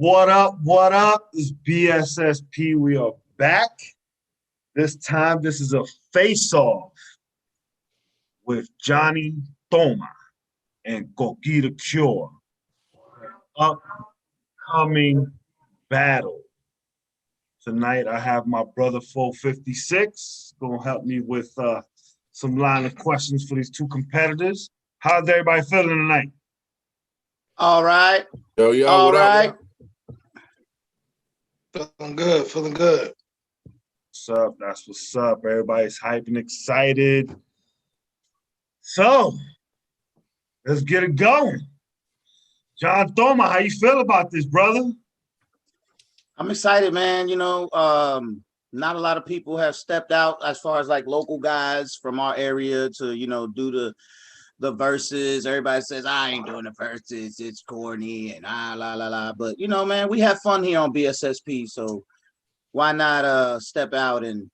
What up? What up? It's BSSP. We are back. This time, this is a face-off with Johnny Toma and Coqui the Cure. Upcoming battle. Tonight, I have my brother 456 gonna help me with some line of questions for these two competitors. How's everybody feeling tonight? All right. Yo, All what right. Up? Feeling good, feeling good. What's up? That's what's up. Everybody's hyped and excited. So, let's get it going. John Toma, how you feel about this, brother? I'm excited, man. Not a lot of people have stepped out as far as like local guys from our area to, do the verses. Everybody says, I ain't doing the verses. It's corny and la la la. But, man, we have fun here on BSSP. So why not step out and,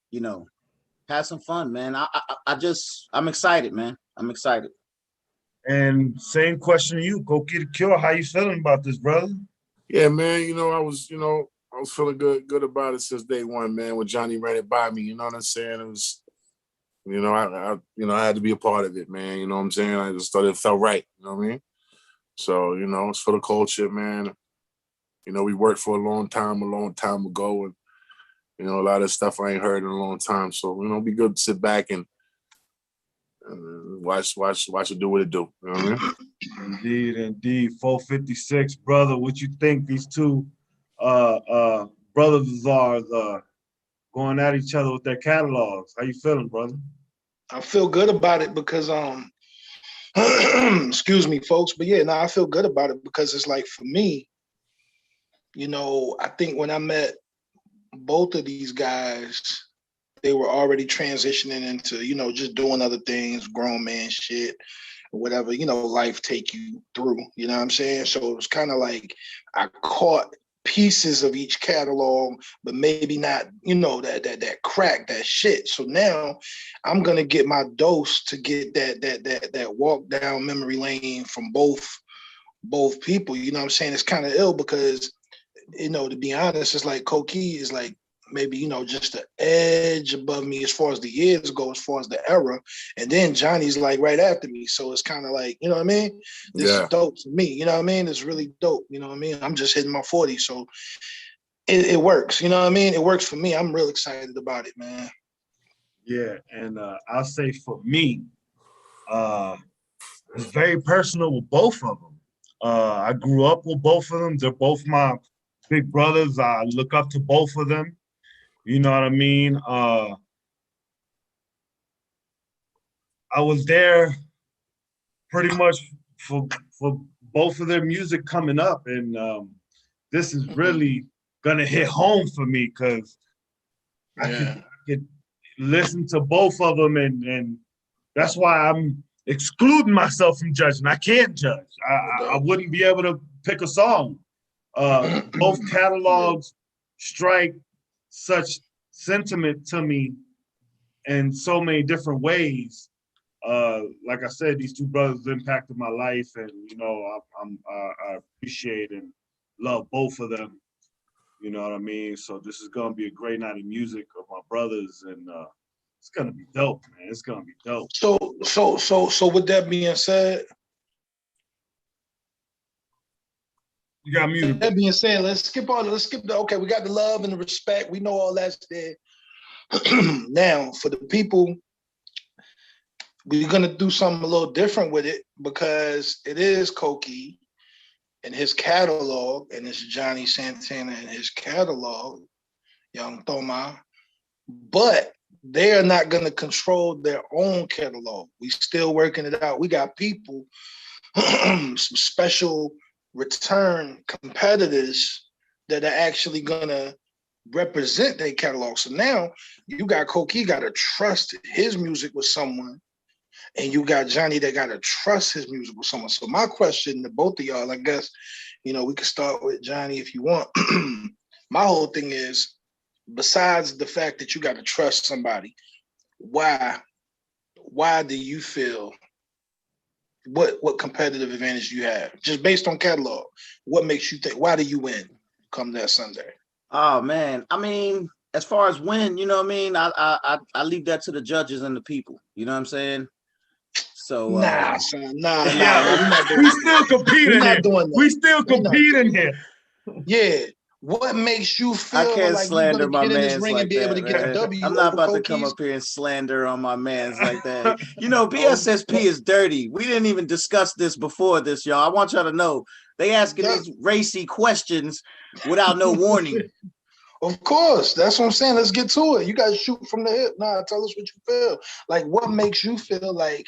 have some fun, man. I'm excited, man. I'm excited. And same question to you, Coqui the Cure. How you feeling about this, brother? Yeah, man. I was feeling good about it since day one, man. When Johnny ran it by me, you know what I'm saying? It was, I had to be a part of it, man. You know what I'm saying? I just thought it felt right. You know what I mean? So, it's for the culture, man. We worked for a long time ago, and a lot of stuff I ain't heard in a long time. So, be good to sit back and watch it do what it do. You know what I mean? Indeed. 456, brother. What you think these two brothers are going at each other with their catalogs? How you feeling, brother? I feel good about it because excuse me, folks, but yeah, I feel good about it because it's like for me, I think when I met both of these guys, they were already transitioning into, just doing other things, grown man shit, whatever, life take you through, you know what I'm saying? So it was kind of like I caught pieces of each catalog, but maybe not, that crack, that shit. So now I'm gonna get my dose to get that walk down memory lane from both people. You know what I'm saying? It's kind of ill because, to be honest, it's like Coqui is like maybe, just the edge above me as far as the years go, as far as the era. And then Johnny's like right after me. So it's kind of like, you know what I mean? This is dope to me. You know what I mean? It's really dope. You know what I mean? I'm just hitting my 40. So it works. You know what I mean? It works for me. I'm real excited about it, man. Yeah. And I'll say for me, it's very personal with both of them. I grew up with both of them. They're both my big brothers. I look up to both of them. You know what I mean? I was there pretty much for both of their music coming up, and this is really gonna hit home for me because I could listen to both of them, and that's why I'm excluding myself from judging. I can't judge. I wouldn't be able to pick a song. Both catalogs strike such sentiment to me in so many different ways. Like I said, these two brothers impacted my life, and I appreciate and love both of them. You know what I mean? So this is gonna be a great night of music of my brothers, and it's gonna be dope, man. It's gonna be dope. So with that being said, you got muted. That being said, let's skip the okay, we got the love and the respect. We know all that's there. Now, for the people, we're gonna do something a little different with it because it is Coqui and his catalog, and it's Johnny Santana and his catalog, Young Toma. But they are not gonna control their own catalog. We still working it out. We got people, some special return competitors that are actually gonna represent their catalog. So now you got Coqui got to trust his music with someone, and you got Johnny that got to trust his music with someone. So my question to both of y'all, I guess, we can start with Johnny if you want. My whole thing is, besides the fact that you got to trust somebody, why do you feel what competitive advantage you have? Just based on catalog, what makes you think, why do you win? come that Sunday? Oh man, I mean, as far as when, you know what I mean, I leave that to the judges and the people. You know what I'm saying? So Nah, son, nah. Yeah, We're not doing we that. still We're competing not here. doing that. We still We're not competing here. Yeah. What makes you I feel can't like you're slander gonna my get in this mans ring and like be able to that, get a man. W I'm not over about to come Coquis? up here and slander on my mans like that. You know, BSSP is dirty. We didn't even discuss this before this, y'all. I want y'all to know they asking these racy questions without no warning. Of course, that's what I'm saying. Let's get to it. You guys shoot from the hip. Nah, tell us what you feel. Like, what makes you feel like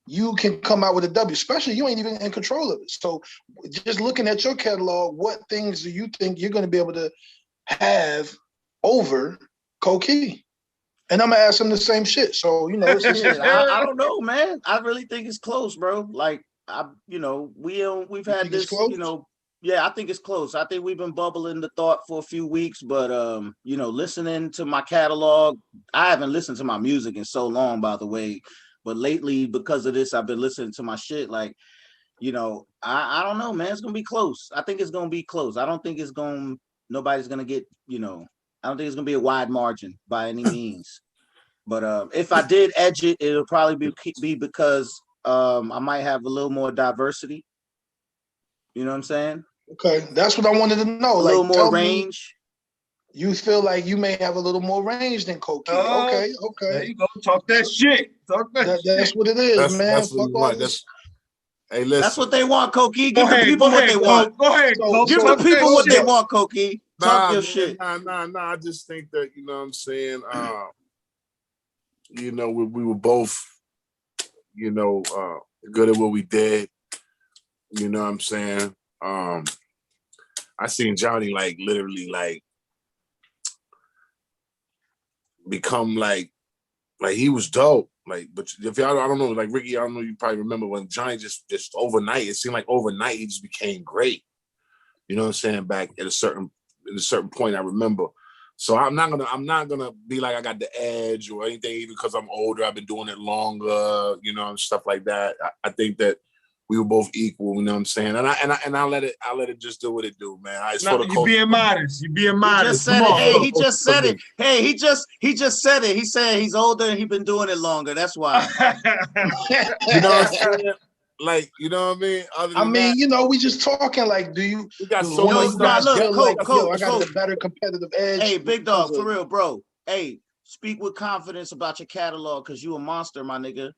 you can come out with a W, especially you ain't even in control of it. So just looking at your catalog, what things do you think you're going to be able to have over Coqui? And I'm going to ask him the same shit. So, you know, it's Shit, I don't know, man. I really think it's close, bro. Like, we've had this, yeah, I think it's close. I think we've been bubbling the thought for a few weeks, but listening to my catalog, I haven't listened to my music in so long, by the way. But lately, because of this, I've been listening to my shit. Like, I don't know, man. It's gonna be close. I think it's gonna be close. I don't think nobody's gonna get, I don't think it's gonna be a wide margin by any means. But if I did edge it, it'll probably be because I might have a little more diversity. You know what I'm saying? Okay, that's what I wanted to know. A little more range. You feel like you may have a little more range than Coqui. Okay. There you go. Talk that shit. That's what it is, man. That's what we want. Hey, listen. That's what they want, Coqui. Give the people what they want. Go ahead. Give the people what they want, Coqui. Talk your shit. Nah. I just think that, you know what I'm saying? We were both, good at what we did. You know what I'm saying? I seen Johnny literally become like he was dope. But if y'all, I don't know, Ricky, I don't know, you probably remember when Johnny just overnight, it seemed like overnight he just became great. You know what I'm saying? Back at a certain point, I remember. So I'm not gonna be like I got the edge or anything, even because I'm older. I've been doing it longer, and stuff like that. I think that we were both equal. You know what I'm saying? And I let it just do what it do, man. You being modest. You being modest. He just said it. Hey, he just said it. Hey, he just said it. He said he's older and he's been doing it longer. That's why. You know what I'm saying? You know what I mean? We just talking do you? We got so much stuff. Look, I got the better competitive edge. Hey, big dog, for real, bro. Hey, speak with confidence about your catalog because you a monster, my nigga.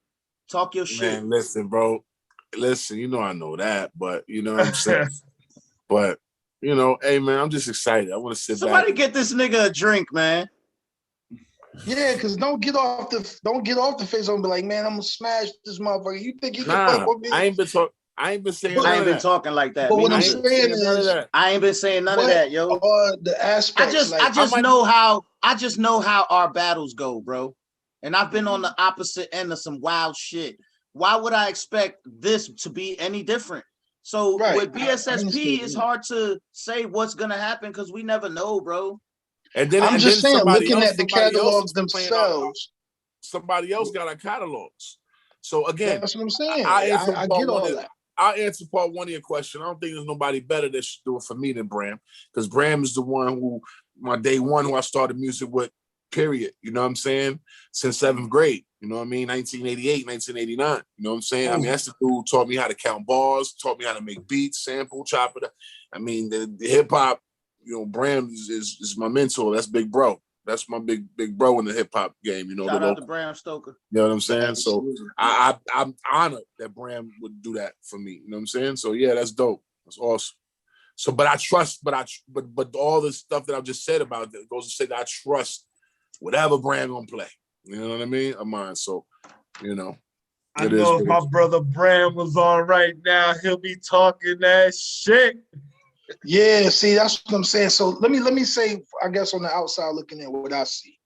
Talk your shit. Man, listen, bro. Listen, I know that, but you know what I'm saying? But, hey, man, I'm just excited. I want to sit Somebody back. get this nigga a drink, man. Yeah, because don't get off the face and be like, man, I'm gonna smash this motherfucker. You think he can fuck with me? I ain't been saying I ain't been talking like that. But what I'm saying is, I ain't been saying none of that, yo. The aspects. I just know how our battles go, bro. And I've been on the opposite end of some wild shit. Why would I expect this to be any different? So with BSSP, it's hard to say what's gonna happen because we never know, bro. And then I'm just saying, looking at the catalogs themselves, somebody else got our catalogs. So again, that's what I'm saying. I get all that. I'll answer part one of your question. I don't think there's nobody better that should do it for me than Bram, because Bram is the one who, my day one, who I started music with, period. You know what I'm saying? Since 7th grade. You know what I mean? 1988, 1989. You know what I'm saying? Ooh. I mean, that's the dude who taught me how to count bars, taught me how to make beats, sample, chop it up. I mean, the hip hop, Bram is my mentor. That's Big Bro. That's my big bro in the hip hop game. Shout out to Bram Stoker. You know what I'm saying? So I'm honored that Bram would do that for me. You know what I'm saying? So yeah, that's dope. That's awesome. So, but I trust, but all the stuff that I've just said about it goes to say that I trust whatever Bram gonna play. You know what I mean? Of mine. So, I know if my brother Bram was on right now, he'll be talking that shit. Yeah, see, that's what I'm saying. So let me say, I guess on the outside looking in, what I see.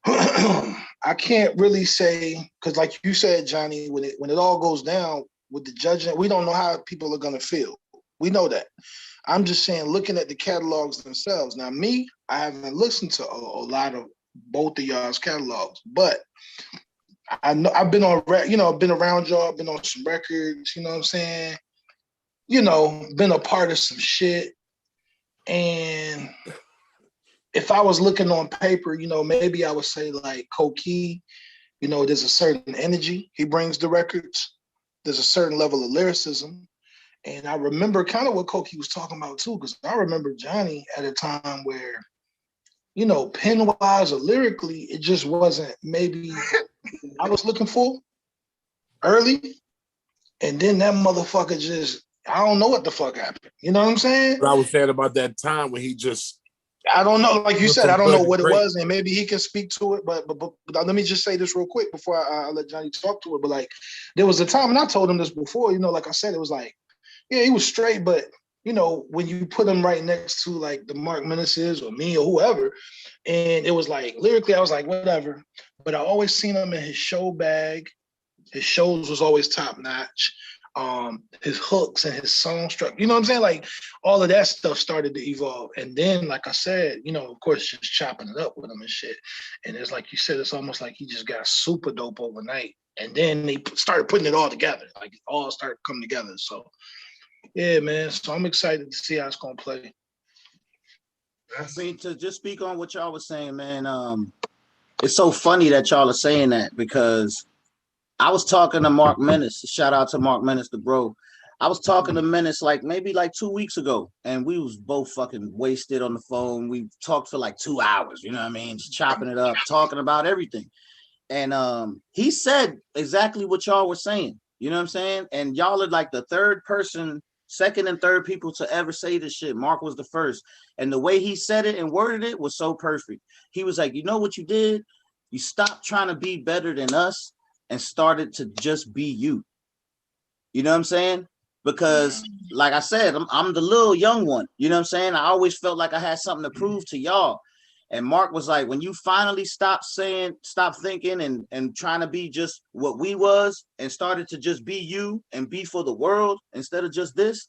I can't really say, because like you said, Johnny, when it all goes down with the judging, we don't know how people are gonna feel. We know that. I'm just saying, looking at the catalogs themselves. Now, me, I haven't listened to a lot of both of y'all's catalogs, but I know I've been on, I've been around y'all, been on some records, you know what I'm saying? Been a part of some shit. And if I was looking on paper, you know, maybe I would say like Coqui, you know, there's a certain energy he brings to records. There's a certain level of lyricism. And I remember kind of what Coqui was talking about too, because I remember Johnny at a time where, you know, pen-wise or lyrically, it just wasn't maybe I was looking for early. And then that motherfucker just, I don't know what the fuck happened. You know what I'm saying? What I was saying about that time when he just, I don't know. Like you went said, from I don't know good to what it great. was, and maybe he can speak to it. But let me just say this real quick before I let Johnny talk to it. But like, there was a time, and I told him this before. You know, like I said, it was like, yeah, he was straight, but you know, when you put him right next to like the Mark Menaces or me or whoever, and it was like lyrically, I was like, whatever. But I always seen him in his show bag. His shows was always top notch. His hooks and his song structure, you know what I'm saying? Like all of that stuff started to evolve. And then, like I said, you know, of course, just chopping it up with him and shit. And it's like you said, it's almost like he just got super dope overnight. And then they started putting it all together. Like it all started coming together. So yeah, man. So I'm excited to see how it's gonna play. I mean, to just speak on what y'all was saying, man, it's so funny that y'all are saying that because I was talking to Mark Menace. Shout out to Mark Menace, the bro. I was talking to Menace like maybe like 2 weeks ago, and we was both fucking wasted on the phone. We talked for like 2 hours, you know what I mean? Just chopping it up, talking about everything. And he said exactly what y'all were saying, you know what I'm saying? And y'all are like the third person, second and third people to ever say this shit. Mark was the first. And the way he said it and worded it was so perfect. He was like, you know what you did? You stopped trying to be better than us and started to just be you. You know what I'm saying? Because like I said, I'm the little young one. You know what I'm saying? I always felt like I had something to prove to y'all. And Mark was like, when you finally stop thinking and trying to be just what we was and started to just be you and be for the world instead of just this,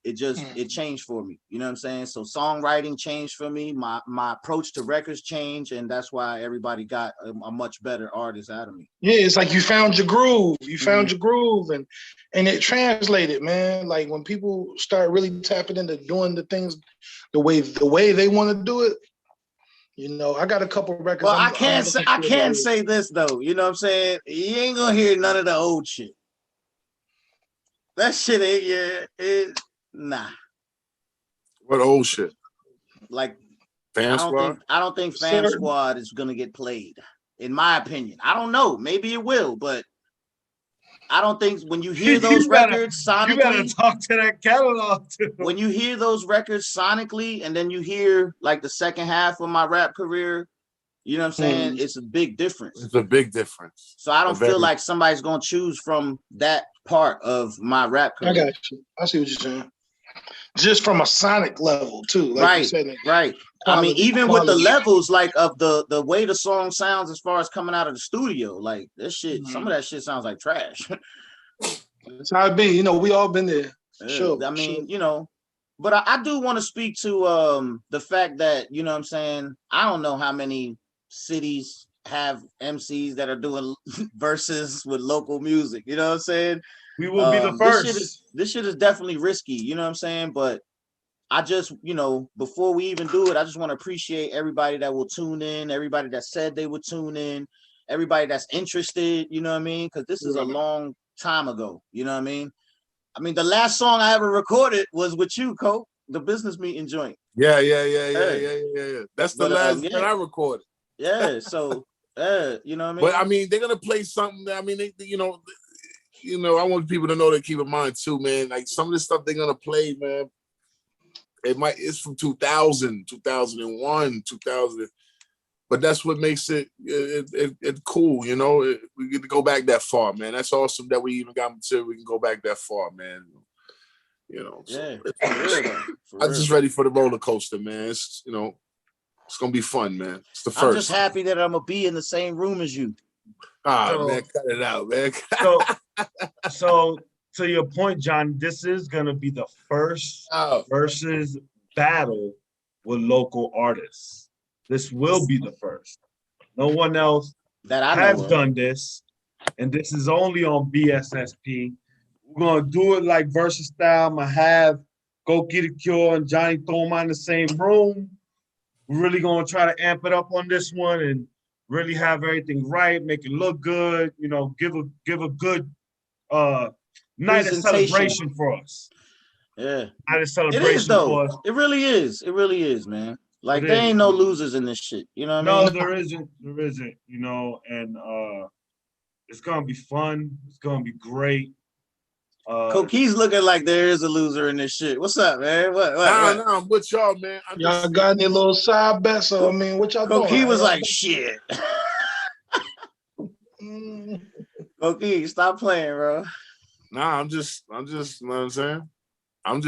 it changed for me. You know what I'm saying? So songwriting changed for me. My approach to records changed, and that's why everybody got a much better artist out of me. Yeah, it's like you found your groove. You found your groove, and it translated, man. Like when people start really tapping into doing the things the way they want to do it. You know, I got a couple records. Well, I can say this though. You know what I'm saying? You ain't gonna hear none of the old shit. That shit ain't nah. What old shit? Like Fan Squad? I don't think Fan Squad is gonna get played, in my opinion. I don't know. Maybe it will, but I don't think when you hear those records sonically, you better talk to that catalog too. When you hear those records sonically, and then you hear like the second half of my rap career, you know what I'm saying? It's a big difference. It's a big difference. So I don't feel like somebody's gonna choose from that part of my rap career. I got you. I see what you're saying. Just from a sonic level too, like right, you said. Right. I mean, even with the levels, like of the way the song sounds as far as coming out of the studio, like this shit, some of that shit sounds like trash. That's how it be. You know, we all been there. Sure. I mean, you know, but I do want to speak to the fact that, you know what I'm saying, I don't know how many cities have MCs that are doing verses with local music. You know what I'm saying? We will be the first. This shit is definitely risky, you know what I'm saying? But I just, you know, before we even do it, I just want to appreciate everybody that will tune in, everybody that said they would tune in, everybody that's interested, you know what I mean? Because this is a long time ago, you know what I mean? I mean, the last song I ever recorded was with you, Coke, the business meeting joint. Yeah. That's the last that I recorded. Yeah, so, you know what I mean? But I mean, they're gonna play something that, I mean, you know, I want people to know to keep in mind too, man. Like some of the stuff they're gonna play, man. It's from 2000, 2001, 2000, but that's what makes it cool, you know. We get to go back that far, man. That's awesome that we even got material. We can go back that far, man. You know, so I'm just ready for the roller coaster, man. It's, you know, it's gonna be fun, man. It's the first. I'm just happy that I'm gonna be in the same room as you. Man, cut it out, man. so to your point, John, this is gonna be the first versus battle with local artists. This will be the first. No one else that I has done this, and this is only on BSSP. We're gonna do it like versus style. I'm gonna have Coqui the Cure and Johnny Toma in the same room. We're really gonna try to amp it up on this one and really have everything right, make it look good, you know, give a good night of Presentation. celebration for us. Yeah. Night of It celebration is though. for us. It really is. It really is, man. Like It there is. ain't no losers in this shit. You know what I No, mean? there isn't. There isn't, you know, and it's gonna be fun. It's gonna be great. Coqui's looking like there is a loser in this shit. What's up, man? What? Nah, I'm with y'all, man. Y'all got any little side bets? So I mean, what y'all doing? Coqui was like, shit. Mm. Coqui, stop playing, bro. Nah, I'm just, you know what I'm saying? I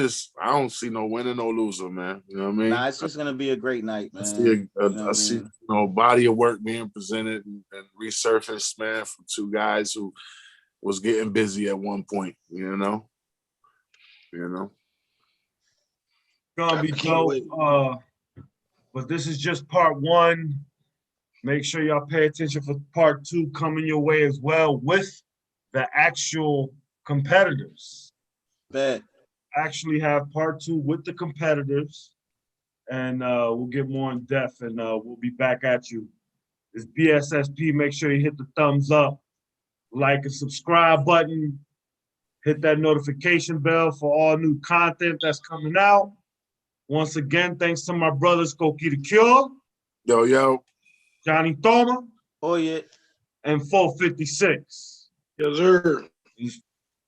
don't see no winner, no loser, man. You know what I mean? Nah, it's just gonna be a great night, man. I see, you know, body of work being presented and resurfaced, man, from two guys who was getting busy at one point, you know. Gonna be dope. But this is just part one. Make sure y'all pay attention for part two coming your way as well with the actual competitors. Bet. Actually have part two with the competitors, and we'll get more in depth, and we'll be back at you. It's BSSP. Make sure you hit the thumbs up, like and subscribe button, hit that notification bell for all new content that's coming out. Once again, thanks to my brothers Coqui the Cure, Yo, Johnny Toma, Oh yeah. and 456. Yes, sir.